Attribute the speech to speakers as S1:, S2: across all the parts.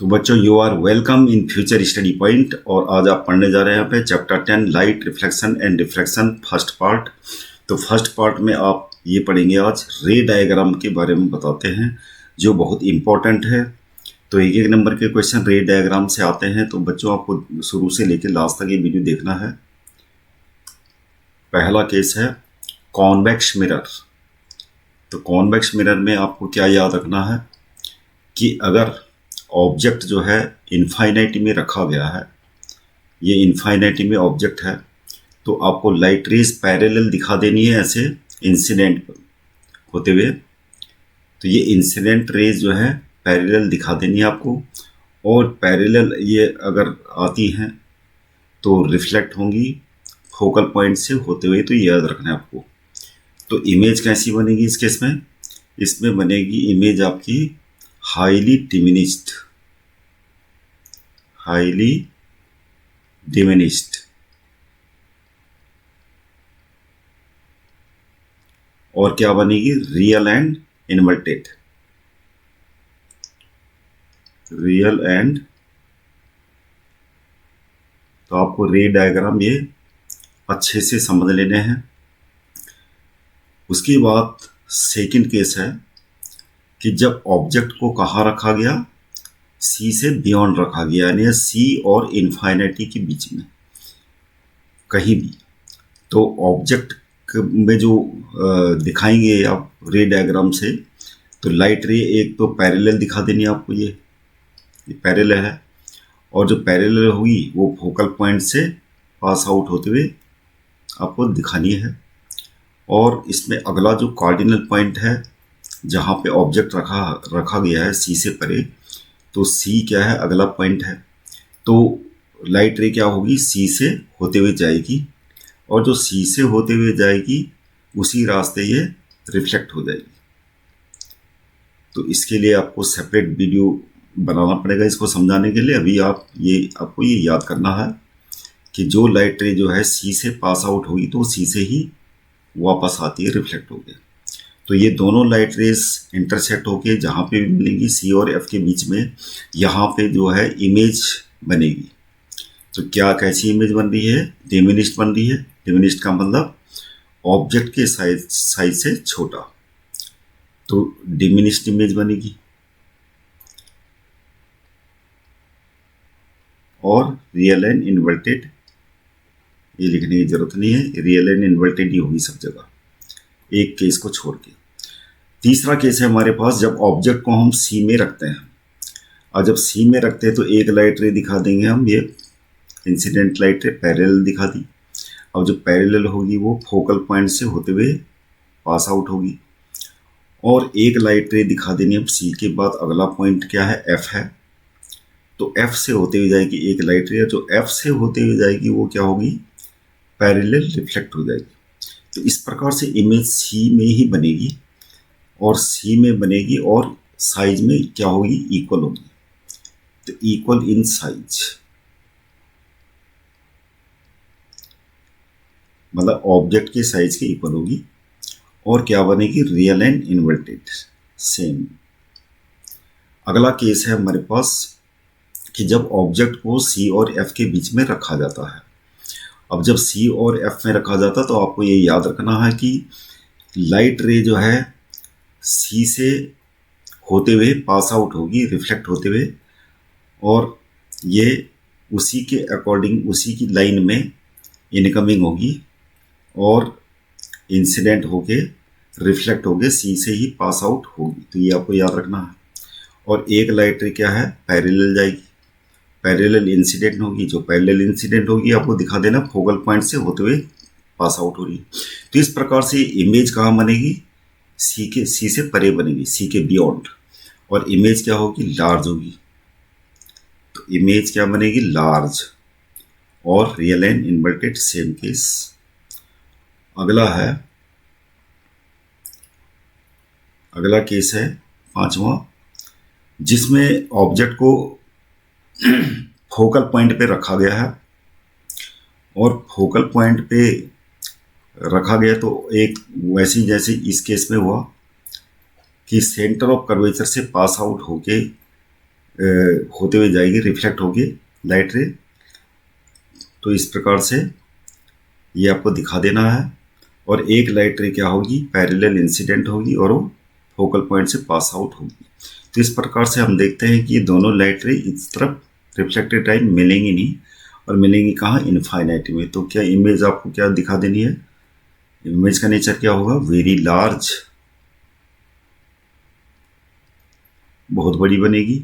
S1: तो बच्चों you are welcome in future study point. और आज आप पढ़ने जा रहे हैं यहाँ पे chapter 10 light reflection and diffraction first part. तो फर्स्ट पार्ट में आप ये पढ़ेंगे आज रे डायग्राम के बारे में बताते हैं जो बहुत इंपॉर्टेंट है। तो एक एक नंबर के क्वेश्चन रे डायग्राम से आते हैं, तो बच्चों आपको शुरू से लेकर लास्ट तक ये वीडियो देखना है। पहला केस है कॉन्वेक्स मिरर। तो कॉन्वेक्स मिरर में आपको क्या याद रखना है कि अगर ऑब्जेक्ट जो है इन्फाइनाइटी में रखा गया है, ये इन्फाइनाइटी में ऑब्जेक्ट है, तो आपको लाइट रेज पैरेलल दिखा देनी है ऐसे इंसिडेंट होते हुए। तो ये इंसिडेंट रेज जो है पैरेलल दिखा देनी है आपको, और पैरेलल ये अगर आती हैं तो रिफ्लेक्ट होंगी फोकल पॉइंट से होते हुए। तो ये याद रखना है आपको। तो इमेज कैसी बनेगी इस केस में? इसमें बनेगी इमेज आपकी हाईली डिमिनिश्ड। और क्या बनेगी? Real and inverted. तो आपको रे डायग्राम ये अच्छे से समझ लेने हैं। उसके बाद सेकंड केस है कि जब ऑब्जेक्ट को कहाँ रखा गया, सी से बियॉन्ड रखा गया, यानी सी और इन्फाइनिटी के बीच में कहीं भी। तो ऑब्जेक्ट में जो दिखाएंगे आप रे डायग्राम से, तो लाइट रे एक तो पैरेलल दिखा देनी है आपको, ये पैरेलल है, और जो पैरेलल हुई वो फोकल पॉइंट से पास आउट होते हुए आपको दिखानी है। और इसमें अगला जो कार्डिनल पॉइंट है जहाँ पे ऑब्जेक्ट रखा गया है सी से परे, तो सी क्या है? अगला पॉइंट है। तो लाइट रे क्या होगी? सी से होते हुए जाएगी, और जो सी से होते हुए जाएगी उसी रास्ते ये रिफ्लेक्ट हो जाएगी। तो इसके लिए आपको सेपरेट वीडियो बनाना पड़ेगा इसको समझाने के लिए। अभी आपको ये याद करना है कि जो लाइट रे जो है सी से पास आउट होगी तो सी से ही वापस आती है, रिफ्लेक्ट हो गया। तो ये दोनों लाइट रेस इंटरसेक्ट होके जहाँ पे भी मिलेंगी सी और एफ के बीच में, यहाँ पे जो है इमेज बनेगी। तो क्या कैसी इमेज बन रही है? डिमिनिश्ड बन रही है। डिमिनिश्ड का मतलब ऑब्जेक्ट के साइज से छोटा, तो डिमिनिश्ड इमेज बनेगी। और रियल एंड इन्वर्टेड ये लिखने की जरूरत नहीं है, रियल एंड इन्वर्टेड ही होगी सब जगह, एक केस को छोड़ के। तीसरा केस है हमारे पास जब ऑब्जेक्ट को हम सी में रखते हैं, और जब सी में रखते हैं तो एक लाइट रे दिखा देंगे हम, ये इंसिडेंट लाइट रे पैरेलल दिखा दी। अब जो पैरेलल होगी वो फोकल पॉइंट से होते हुए पास आउट होगी, और एक लाइट रे दिखा देनी। अब सी के बाद अगला पॉइंट क्या है? एफ है। तो एफ से होते हुए जाएगी एक लाइट रे, जो एफ से होते हुए जाएगी वो क्या होगी? पैरेलल रिफ्लेक्ट हो जाएगी। तो इस प्रकार से इमेज सी में ही बनेगी, और सी में बनेगी और साइज में क्या होगी? इक्वल होगी। तो इक्वल इन साइज मतलब ऑब्जेक्ट के साइज के इक्वल होगी। और क्या बनेगी? Real and inverted same. अगला केस है हमारे पास कि जब ऑब्जेक्ट को सी और एफ के बीच में रखा जाता है। अब जब सी और एफ में रखा जाता है तो आपको ये याद रखना है कि लाइट रे जो है सी से होते हुए पास आउट होगी, रिफ्लेक्ट होते हुए, और ये उसी के अकॉर्डिंग उसी की लाइन में इनकमिंग होगी, और इंसिडेंट होके रिफ्लेक्ट होके सी से ही पास आउट होगी। तो ये आपको याद रखना है। और एक लाइट रे क्या है? पैरेलल जाएगी, पैरेलल इंसिडेंट होगी। जो पैरेलल इंसिडेंट होगी आपको दिखा देना फोकल पॉइंट से होते हुए पास आउट हो रही है। तो इस प्रकार से इमेज कहाँ बनेगी? सी से परे बनेगी, सी के बियॉन्ड। और इमेज क्या होगी? लार्ज होगी। तो इमेज क्या बनेगी? लार्ज। और real and inverted same case. अगला केस है पांचवा, जिसमें ऑब्जेक्ट को फोकल पॉइंट पे रखा गया है, और फोकल पॉइंट पे रखा गया तो एक वैसी जैसे इस केस में हुआ कि सेंटर ऑफ कर्वेचर से पास आउट होके होते हुए जाएगी, रिफ्लेक्ट होगी लाइट रे। तो इस प्रकार से ये आपको दिखा देना है। और एक लाइट रे क्या होगी, पैरेलल इंसिडेंट होगी और वो फोकल पॉइंट से पास आउट होगी। तो इस प्रकार से हम देखते हैं कि ये दोनों लाइट रे इस तरफ रिफ्लेक्टेड टाइम मिलेंगी नहीं, और मिलेंगी कहाँ, इनफाइनाइटी में। तो क्या इमेज आपको क्या दिखा देनी है, इमेज का नेचर क्या होगा, वेरी लार्ज, बहुत बड़ी बनेगी,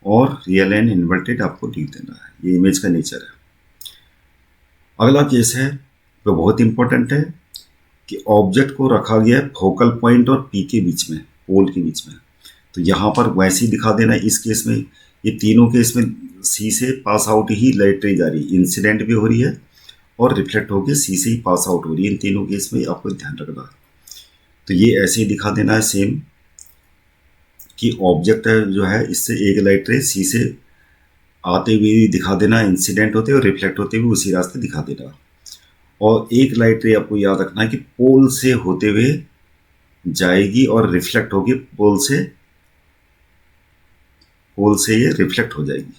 S1: और रियल एंड इन्वर्टेड आपको लिख देना है। ये इमेज का नेचर है। अगला केस है वो बहुत इंपॉर्टेंट है कि ऑब्जेक्ट को रखा गया है फोकल पॉइंट और पी के बीच में, पोल के बीच में। तो यहाँ पर वैसे ही दिखा देना है। इस केस में, ये तीनों केस में सी से पास आउट ही लाइट रे जा रही है, इंसिडेंट भी हो रही है और रिफ्लेक्ट होकर सी से ही पास आउट हो रही है। इन तीनों केस में आपको ध्यान रखना है। तो ये ऐसे ही दिखा देना है सेम, कि ऑब्जेक्ट है जो है, इससे एक लाइट रे सी से आते हुए दिखा देना, इंसिडेंट होते और रिफ्लेक्ट होते हुए उसी रास्ते दिखा देना। और एक लाइट रे आपको याद रखना है कि पोल से होते हुए जाएगी और रिफ्लेक्ट होगी पोल से ये रिफ्लेक्ट हो जाएगी।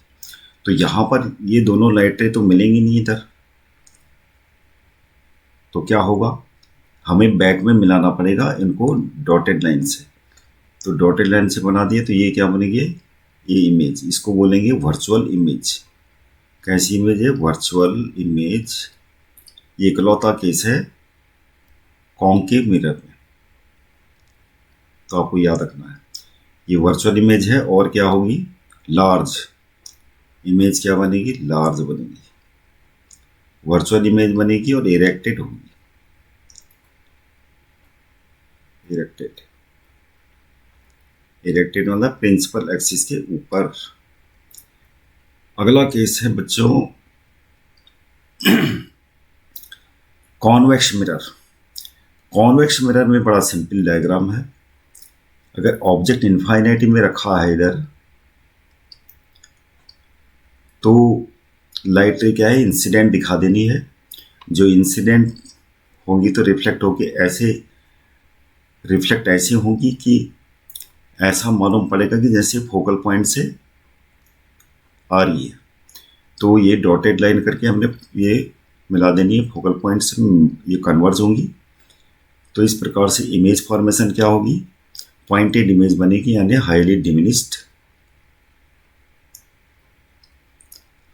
S1: तो यहां पर ये दोनों लाइट रे तो मिलेंगी नहीं इधर, तो क्या होगा, हमें बैक में मिलाना पड़ेगा इनको डॉटेड लाइन से। तो डॉटेड लाइन से बना दिए तो ये क्या बनेगी, ये इमेज, इसको बोलेंगे वर्चुअल इमेज। कैसी इमेज है, वर्चुअल इमेज। ये इकलौता केस है कॉन्केव मिरर में, तो आपको याद रखना है ये वर्चुअल इमेज है। और क्या होगी, लार्ज इमेज, क्या बनेगी, लार्ज बनेगी, वर्चुअल इमेज बनेगी और इरेक्टेड होगी, इरेक्टेड, इरेक्टेड मतलब प्रिंसिपल एक्सिस के ऊपर। अगला केस है बच्चों कॉन्वेक्स मिरर। कॉन्वेक्स मिरर में बड़ा सिंपल डायग्राम है। अगर ऑब्जेक्ट इनफाइनाइटी में रखा है इधर, तो लाइट रे क्या है, इंसिडेंट दिखा देनी है। जो इंसिडेंट होगी तो रिफ्लेक्ट होगी, ऐसे रिफ्लेक्ट ऐसी होगी कि ऐसा मालूम पड़ेगा कि जैसे फोकल पॉइंट से आ रही है। तो ये डॉटेड लाइन करके हमने ये मिला देनी है, फोकल पॉइंट से ये कन्वर्ज होंगी। तो इस प्रकार से इमेज फॉर्मेशन क्या होगी, पॉइंटेड इमेज बनेगी, यानी हाईली डिमिनिस्ड,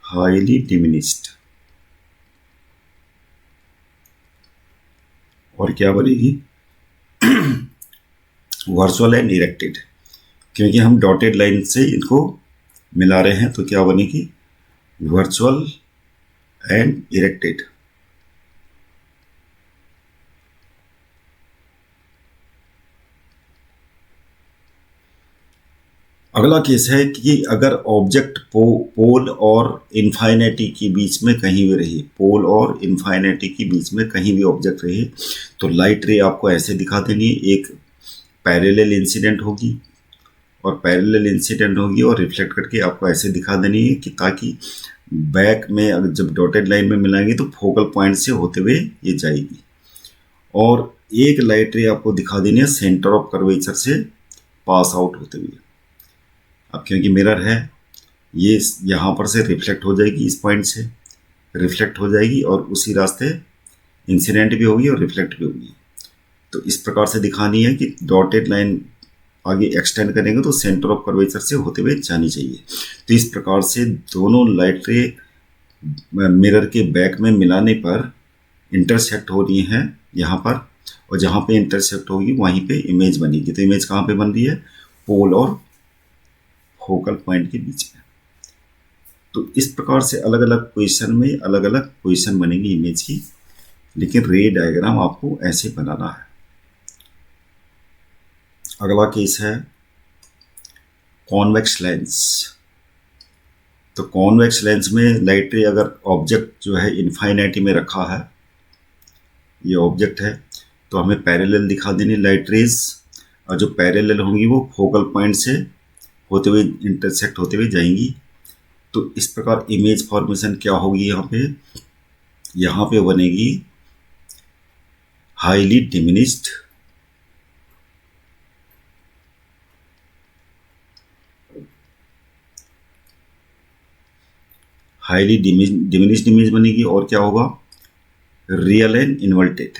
S1: हाईली डिमिनिस्ड। और क्या बनेगी, वर्चुअल एंड इरेक्टेड, क्योंकि हम डॉटेड लाइन से इनको मिला रहे हैं। तो क्या बनेगी, वर्चुअल एंड इरेक्टेड। अगला केस है कि अगर ऑब्जेक्ट पोल और इनफाइनिटी के बीच में कहीं भी रही, पोल और इनफाइनिटी के बीच में कहीं भी ऑब्जेक्ट रहे, तो लाइट रे आपको ऐसे दिखा देनी है। एक पैरेलल इंसिडेंट होगी, और पैरेलल इंसिडेंट होगी और रिफ्लेक्ट करके आपको ऐसे दिखा देनी है कि ताकि बैक में अगर जब डॉटेड लाइन में मिलाएंगे तो फोकल पॉइंट से होते हुए ये जाएगी। और एक लाइट रे आपको दिखा देनी है सेंटर ऑफ कर्वेचर से पास आउट होते हुए। अब क्योंकि मिरर है, ये यहाँ पर से रिफ्लेक्ट हो जाएगी, इस पॉइंट से रिफ्लेक्ट हो जाएगी और उसी रास्ते इंसिडेंट भी होगी और रिफ्लेक्ट भी होगी। तो इस प्रकार से दिखानी है कि डॉटेड लाइन आगे एक्सटेंड करेंगे तो सेंटर ऑफ कर्वेचर से होते हुए जानी चाहिए। तो इस प्रकार से दोनों लाइट रे मिरर के बैक में मिलाने पर इंटरसेक्ट हो रही हैं यहाँ पर, और जहाँ पे इंटरसेक्ट होगी वहीं पे इमेज बनेगी। तो इमेज कहाँ पे बन रही है, पोल और फोकल पॉइंट के बीच में। तो इस प्रकार से अलग अलग पोजीशन में अलग अलग पोजीशन बनेगी इमेज की, लेकिन रे डायग्राम आपको ऐसे बनाना है। अगला केस है कॉन्वेक्स लेंस। तो कॉन्वेक्स लेंस में लाइट रे अगर ऑब्जेक्ट जो है इनफाइनाइटी में रखा है, ये ऑब्जेक्ट है, तो हमें पैरेलल दिखा देनी लाइट रेज, और जो पैरेलल होंगी वो फोकल पॉइंट से होते हुए इंटरसेक्ट होते हुए जाएंगी। तो इस प्रकार इमेज फॉर्मेशन क्या होगी, यहाँ पे बनेगी highly diminished, highly diminished image बनेगी, और क्या होगा, रियल एंड इन्वर्टेड।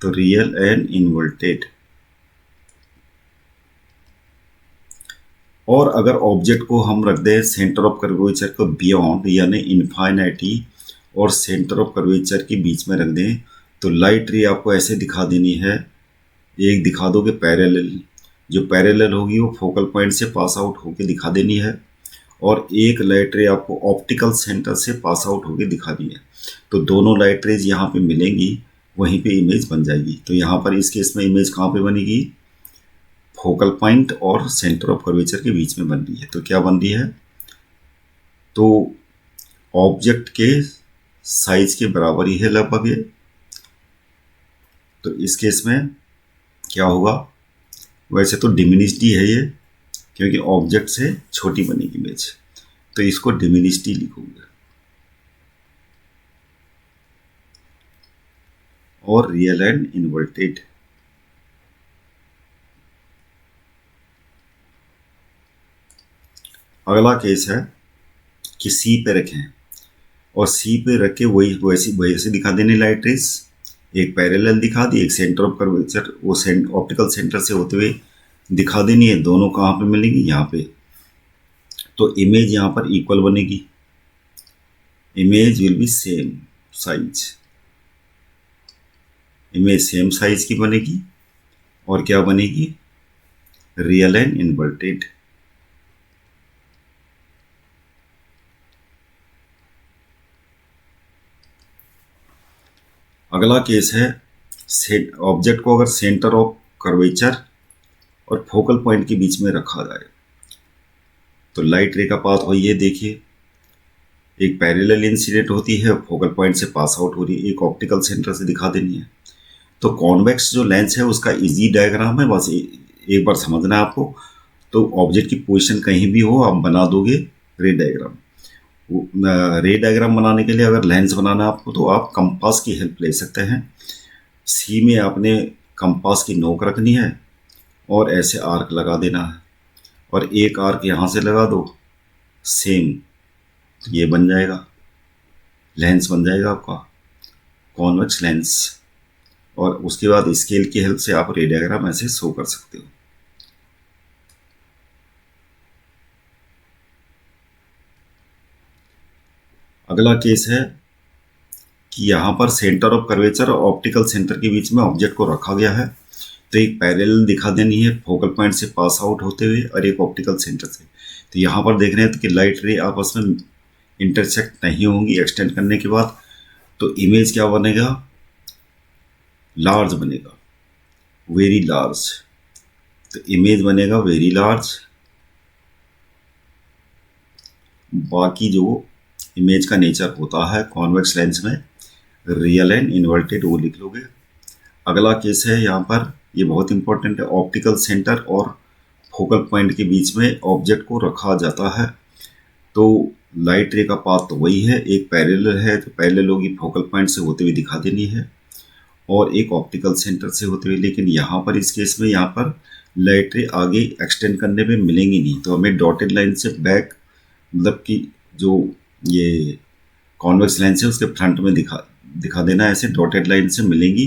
S1: तो रियल एंड इन्वर्टेड। और अगर ऑब्जेक्ट को हम रख दें सेंटर ऑफ कर्वेचर को बियॉन्ड यानी इन्फाइनिटी और सेंटर ऑफ कर्वेचर के बीच में रख दें, तो लाइट रे आपको ऐसे दिखा देनी है। एक दिखा दोगे पैरेलल, जो पैरेलल होगी वो फोकल पॉइंट से पास आउट होके दिखा देनी है, और एक लाइट रे आपको ऑप्टिकल सेंटर से पास आउट होके दिखानी है। तो दोनों लाइट रेज यहाँ पे मिलेंगी, वहीं पे इमेज बन जाएगी। तो यहाँ पर इस केस में इमेज कहाँ पे बनेगी, फोकल पॉइंट और सेंटर ऑफ कर्वेचर के बीच में बन रही है। तो क्या बन रही है, तो ऑब्जेक्ट के साइज के बराबर ही है लगभग ये। तो इस केस में क्या होगा, वैसे तो डिमिनिश्ड ही है ये, क्योंकि ऑब्जेक्ट से छोटी बनेगी इमेज, तो इसको डिमिनिश्ड ही लिखोगे। और रियल एंड इन्वर्टेड। अगला केस है कि सी पे रखें, और सी पे रख के वही वैसे दिखा देने लाइट रेस। एक पैरेलल दिखा दी, एक सेंटर ऑफ कर्वेचर वो ऑप्टिकल सेंटर से होते हुए दिखा देनी है। दोनों कहाँ पे मिलेंगी, यहाँ पे। तो इमेज यहाँ पर इक्वल बनेगी, image will be same size, image same size की बनेगी। और क्या बनेगी, रियल एंड इन्वर्टेड। अगला केस है ऑब्जेक्ट को अगर सेंटर ऑफ कर्वेचर और फोकल पॉइंट के बीच में रखा जाए, तो लाइट रे का पाथ वही है। देखिए, एक पैरेलल इंसिडेंट होती है, फोकल पॉइंट से पास आउट हो रही है, एक ऑप्टिकल सेंटर से दिखा देनी है। तो कॉन्वेक्स जो लेंस है उसका इजी डायग्राम है, बस एक बार समझना है आपको। तो ऑब्जेक्ट की पोजीशन कहीं भी हो, आप बना दोगे रे डायग्राम। रे डायग्राम बनाने के लिए अगर लेंस बनाना है आपको, तो आप कंपास की हेल्प ले सकते हैं। सी में आपने कंपास की नोक रखनी है और ऐसे आर्क लगा देना है, और एक आर्क यहाँ से लगा दो सेम, तो ये बन जाएगा, लेंस बन जाएगा आपका कॉन्वेक्स लेंस। और उसके बाद स्केल की हेल्प से आप रे डायग्राम ऐसे शो कर सकते हो। अगला केस है कि यहाँ पर सेंटर ऑफ कर्वेचर और ऑप्टिकल सेंटर के बीच में ऑब्जेक्ट को रखा गया है। तो एक पैरेलल दिखा देनी है फोकल पॉइंट से पास आउट होते हुए, और एक ऑप्टिकल सेंटर से। तो यहाँ पर देख रहे हैं कि लाइट रे आपस में इंटरसेक्ट नहीं होंगी एक्सटेंड करने के बाद। तो इमेज क्या बनेगा, लार्ज बनेगा, वेरी लार्ज। तो इमेज बनेगा वेरी लार्ज। बाकी जो इमेज का नेचर होता है कॉन्वेक्स लेंस में, रियल एंड इन्वर्टेड, वो लिख लोगे। अगला केस है यहाँ पर, ये बहुत इंपॉर्टेंट है, ऑप्टिकल सेंटर और फोकल पॉइंट के बीच में ऑब्जेक्ट को रखा जाता है। तो लाइट रे का पाथ तो वही है, एक पैरेलल है, तो पैरेलल होगी, फोकल पॉइंट से होते हुए दिखा देनी है, और एक ऑप्टिकल सेंटर से होते हुए। लेकिन यहाँ पर इस केस में यहाँ पर लाइट रे आगे एक्सटेंड करने में मिलेंगी नहीं, तो हमें डॉटेड लाइन से बैक, मतलब कि जो ये कॉन्वेक्स लेंस है उसके फ्रंट में दिखा देना, ऐसे डॉटेड लाइन से मिलेंगी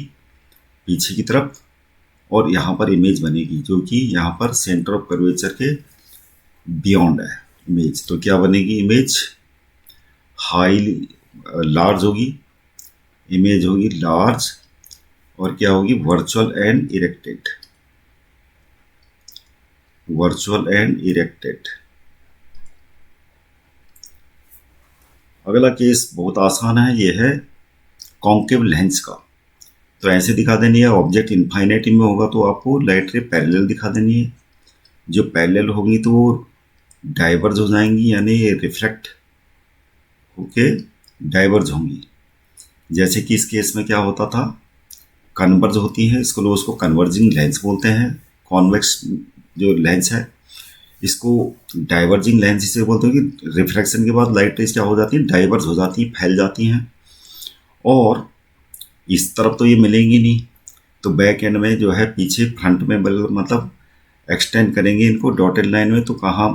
S1: पीछे की तरफ, और यहाँ पर इमेज बनेगी जो कि यहाँ पर सेंटर ऑफ कर्वेचर के बियॉन्ड है इमेज। तो क्या बनेगी, इमेज हाई लार्ज होगी, इमेज होगी लार्ज, और क्या होगी, virtual and erected, virtual and erected. अगला केस बहुत आसान है, ये है कॉन्केव लेंस का। तो ऐसे दिखा देनी है, ऑब्जेक्ट इन्फाइनिटी में होगा तो आपको लाइट रे पैरेलल दिखा देनी है। जो पैरेलल होगी तो वो डाइवर्ज हो जाएंगी, यानी रिफ्लेक्ट होके डाइवर्ज होंगी। जैसे कि इस केस में क्या होता था, कन्वर्ज होती है, इसको लोग उसको कन्वर्जिंग लेंस बोलते हैं। कॉन्वेक्स जो लेंस है इसको डाइवर्जिंग लेंस इसे बोलते हैं कि रिफ्लेक्शन के बाद लाइट रेज क्या हो जाती है, डाइवर्ज हो जाती है, फैल जाती हैं, और इस तरफ तो ये मिलेंगी नहीं। तो बैक एंड में जो है पीछे फ्रंट में मतलब एक्सटेंड करेंगे इनको डॉटेड लाइन में, तो कहाँ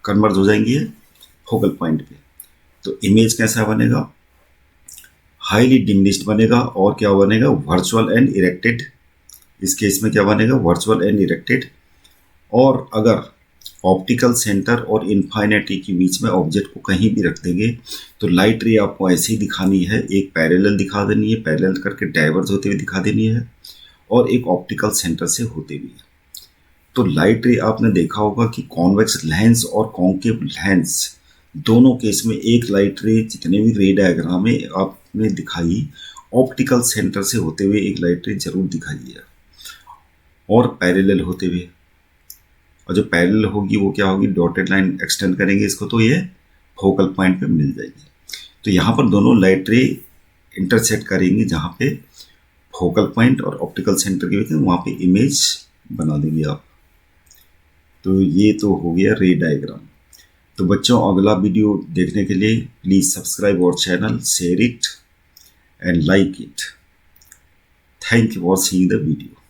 S1: कन्वर्ज हो जाएंगी, फोकल पॉइंट पे। तो इमेज कैसा बनेगा, हाईली डिमिनिश्ड बनेगा और क्या बनेगा, वर्चुअल एंड इरेक्टेड। इस केस में क्या बनेगा, वर्चुअल एंड इरेक्टेड। और अगर ऑप्टिकल सेंटर और इन्फाइनिटी के बीच में ऑब्जेक्ट को कहीं भी रख देंगे तो लाइट रे आपको ऐसे ही दिखानी है, एक पैरेलल दिखा देनी है, पैरेलल करके डाइवर्ज होते हुए दिखा देनी है, और एक ऑप्टिकल सेंटर से होते हुए। तो लाइट रे आपने देखा होगा कि कॉन्वेक्स लेंस और कॉन्केव लेंस दोनों केस में एक लाइट रे, जितने भी रे डायग्राम में आपने दिखाई, ऑप्टिकल सेंटर से होते हुए एक लाइट रे जरूर दिखाई है और पैरेलल होते हुए। और जो पैरेलल होगी वो क्या होगी, डॉटेड लाइन एक्सटेंड करेंगे इसको तो ये फोकल पॉइंट पे मिल जाएगी। तो यहाँ पर दोनों लाइट रे इंटरसेक्ट करेंगे, जहाँ पे फोकल पॉइंट और ऑप्टिकल सेंटर के बीच में, वहाँ पे इमेज बना देंगे आप। तो ये तो हो गया रे डायग्राम। तो बच्चों, अगला वीडियो देखने के लिए please subscribe our channel, share it and like it. Thank you for seeing the video.